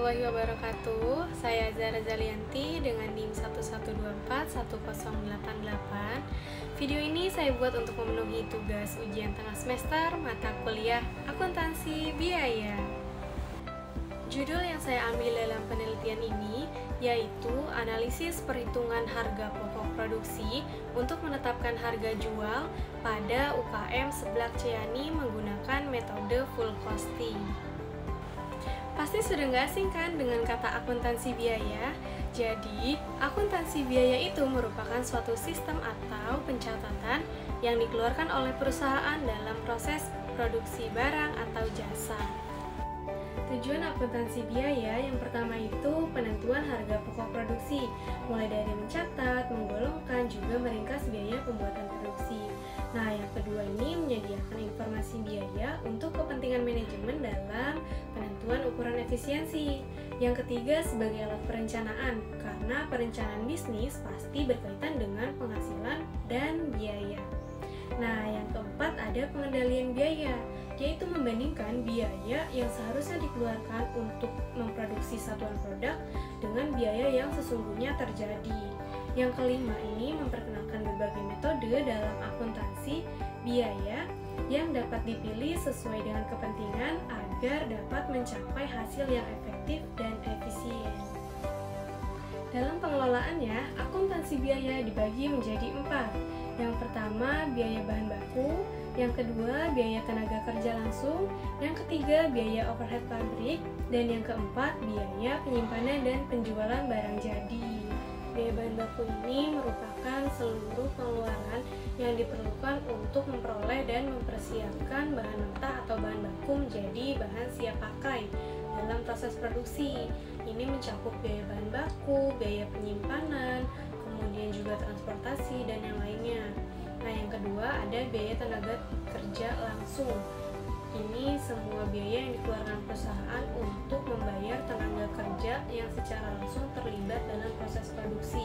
warahmatullahi wabarakatuh. Saya Zara Zalianti dengan NIM 11241088. Video ini saya buat untuk memenuhi tugas ujian tengah semester mata kuliah akuntansi biaya. Judul yang saya ambil dalam penelitian ini yaitu analisis perhitungan harga pokok produksi untuk menetapkan harga jual pada UKM Seblak Ciani menggunakan metode full costing. Pasti sudah nggak asing kan dengan kata akuntansi biaya? Jadi, akuntansi biaya itu merupakan suatu sistem atau pencatatan yang dikeluarkan oleh perusahaan dalam proses produksi barang atau jasa. Tujuan akuntansi biaya yang pertama itu penentuan harga pokok produksi, mulai dari mencatat, menggolongkan, juga meringkas biaya pembuatan produksi. Nah, yang kedua ini menyediakan informasi biaya untuk kepentingan manajemen dalam penentuan ukuran efisiensi. Yang ketiga sebagai alat perencanaan, karena perencanaan bisnis pasti berkaitan dengan penghasilan dan biaya. Nah, yang keempat ada pengendalian biaya, yaitu membandingkan biaya yang seharusnya dikeluarkan untuk memproduksi satuan produk dengan biaya yang sesungguhnya terjadi. Yang kelima ini memperkenalkan berbagai metode dalam akuntansi biaya yang dapat dipilih sesuai dengan kepentingan agar dapat mencapai hasil yang efektif dan efisien. Dalam pengelolaannya, akuntansi biaya dibagi menjadi 4. Yang pertama, biaya bahan baku. Yang kedua, biaya tenaga kerja langsung. Yang ketiga, biaya overhead pabrik. Dan yang keempat, biaya penyimpanan dan penjualan barang jadi. Biaya bahan baku ini merupakan seluruh pengeluaran yang diperlukan untuk memperoleh dan mempersiapkan bahan mentah atau bahan baku menjadi bahan siap pakai dalam proses produksi. Ini mencakup biaya bahan baku, biaya penyimpanan, kemudian juga transportasi dan yang lainnya. Nah, yang kedua ada biaya tenaga kerja langsung. Ini semua biaya yang dikeluarkan perusahaan untuk membayar tenaga kerja yang secara langsung terlibat dalam proses produksi.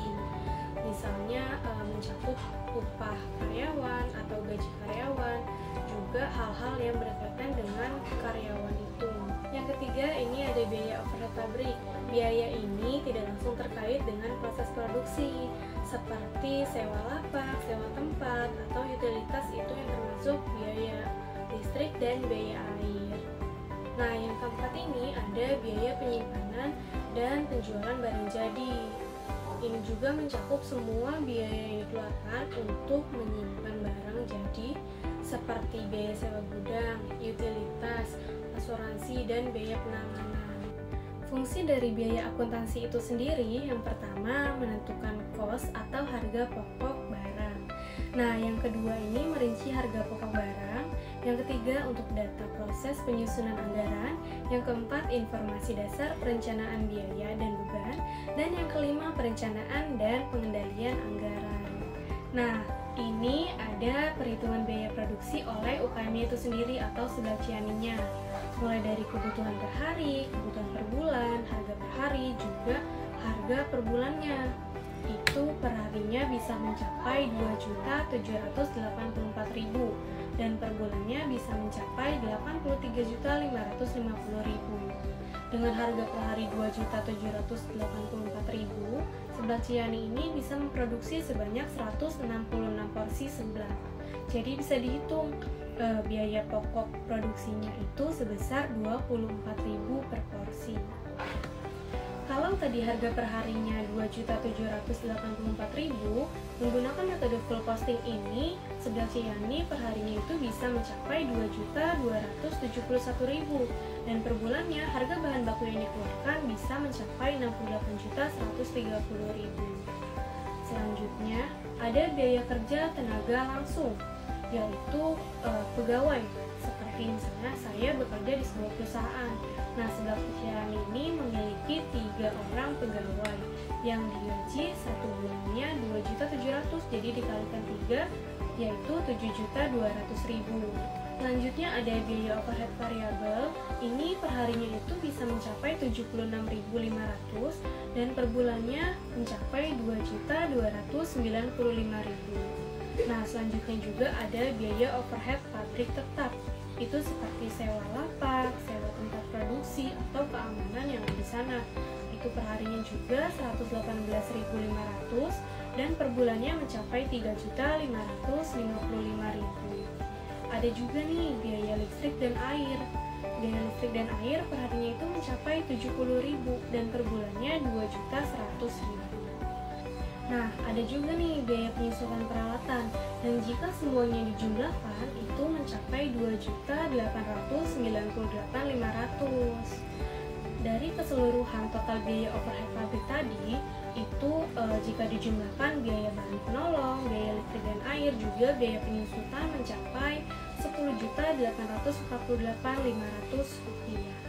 Misalnya mencakup upah karyawan atau gaji karyawan, juga hal-hal yang berkaitan dengan karyawan itu. Yang ketiga ini ada biaya overhead pabrik. Biaya ini tidak langsung terkait dengan proses produksi, seperti sewa lapak, sewa tempat, atau utilitas itu yang termasuk biaya listrik dan biaya air. Nah, yang keempat ini ada biaya penyimpanan dan penjualan barang jadi. Ini juga mencakup semua biaya yang dikeluarkan untuk menyimpan barang jadi, seperti biaya sewa gudang, utilitas, asuransi, dan biaya penanganan. Fungsi dari biaya akuntansi itu sendiri, yang pertama menentukan cost atau harga pokok barang. Nah, yang kedua ini merinci harga pokok barang. Yang ketiga untuk data proses penyusunan anggaran. Yang keempat informasi dasar perencanaan biaya dan beban. Dan yang kelima perencanaan dan pengendalian anggaran. Nah, ini ada perhitungan biaya produksi oleh UKM itu sendiri atau Seblak Cianinya. Mulai dari kebutuhan per hari, kebutuhan per bulan, harga per hari, juga harga per bulannya. Itu per harinya bisa mencapai 2.784.000 dan per bulannya bisa mencapai 83.550.000. Dengan harga per hari 2.784.000, Seblak Ciani ini bisa memproduksi sebanyak 166 porsi seblak. Jadi bisa dihitung biaya pokok produksinya itu sebesar 24.000 per porsi. Kalau tadi harga per harinya 2.784.000, menggunakan metode full costing ini, Seblak Ciani per harinya itu bisa mencapai 2.271.000 dan per bulannya harga bahan baku yang dikeluarkan bisa mencapai 68.130.000. Selanjutnya, ada biaya kerja tenaga langsung, yaitu pegawai. Seperti misalnya saya bekerja di sebuah perusahaan. Nah, Seblak Ciani ini memiliki 3 orang pegawai yang digaji satu bulannya 2.700.000, jadi dikalikan 3 yaitu 7.200.000. Selanjutnya ada biaya overhead variabel. Ini per harinya itu bisa mencapai 76.500 dan per bulannya mencapai 2.295.000. Nah, selanjutnya juga ada biaya overhead pabrik tetap. Itu seperti sewa lapak, sewa tempat produksi, atau keamanan yang ada di sana. untuk perharinya juga 118.500 dan per bulannya mencapai 3.555.000. Ada juga nih biaya listrik dan air. Biaya listrik dan air perharinya itu mencapai 70.000 dan per bulannya 2.100.000. Nah, ada juga nih biaya penyusutan peralatan yang jika semuanya dijumlahkan itu mencapai 2.898.500. Dari keseluruhan total biaya overhead pabrik tadi itu jika dijumlahkan biaya bahan penolong, biaya listrik dan air juga biaya penyusutan mencapai Rp10.848.500.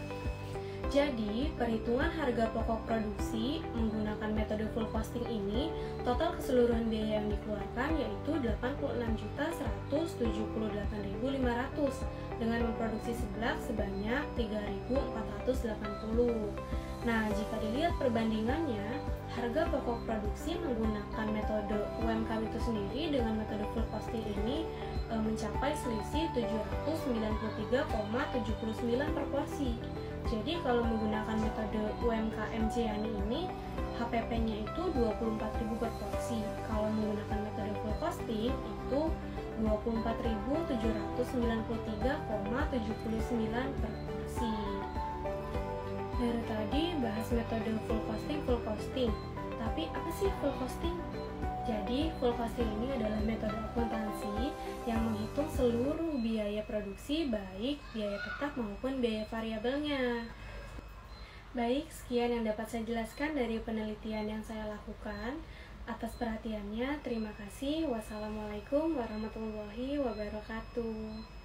Jadi, perhitungan harga pokok produksi menggunakan metode full costing ini, total keseluruhan biaya yang dikeluarkan yaitu Rp86.178.500 dengan memproduksi seblak sebanyak 3.480. Nah, jika dilihat perbandingannya, harga pokok produksi menggunakan metode UMK itu sendiri dengan metode full costing ini mencapai selisih 793,79 per porsi. Jadi kalau menggunakan metode UMKM Yani ini, HPP-nya itu 24.000 per porsi. Kalau menggunakan metode full costing itu 24.793,79 per porsi. Dari tadi bahas metode full costing. Tapi apa sih full costing? Jadi, full costing ini adalah metode akuntansi yang menghitung seluruh biaya produksi, baik biaya tetap maupun biaya variabelnya. Baik, sekian yang dapat saya jelaskan dari penelitian yang saya lakukan. Atas perhatiannya, terima kasih. Wassalamualaikum warahmatullahi wabarakatuh.